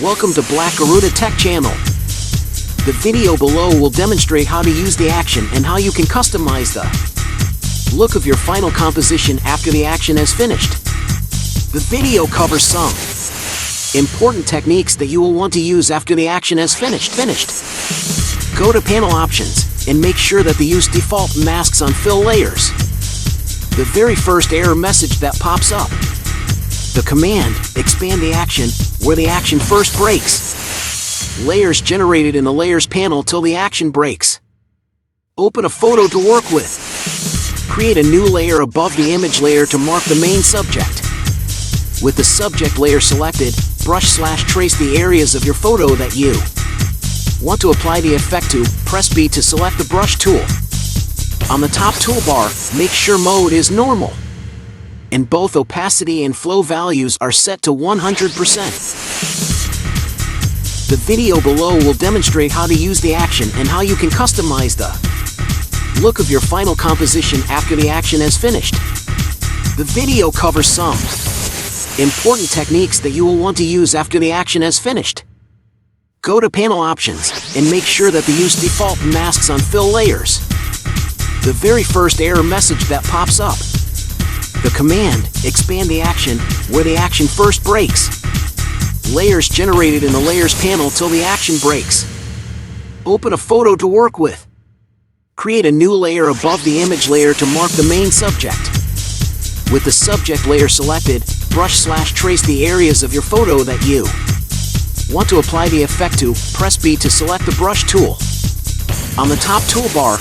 Welcome to Black Gharuda Tech Channel. The video below will demonstrate how to use the action and how you can customize the look of your final composition after the action has finished. The video covers some important techniques that you will want to use after the action has finished. Go to Panel Options and make sure that the Use Default Masks on Fill Layers. The very first error message that pops up. The command, expand the action, where the action first breaks. Layers generated in the Layers panel till the action breaks. Open a photo to work with. Create a new layer above the image layer to mark the main subject. With the subject layer selected, brush/trace the areas of your photo that you want to apply the effect to. Press B to select the brush tool. On the top toolbar, make sure mode is normal, and both opacity and flow values are set to 100%. The video below will demonstrate how to use the action and how you can customize the look of your final composition after the action has finished. The video covers some important techniques that you will want to use after the action has finished. Go to Panel Options and make sure that the Use Default Masks on Fill Layers. The very first error message that pops up. The command, expand the action, where the action first breaks. Layers generated in the Layers panel till the action breaks. Open a photo to work with. Create a new layer above the image layer to mark the main subject. With the subject layer selected, brush/trace the areas of your photo that you want to apply the effect to. Press B to select the brush tool. On the top toolbar,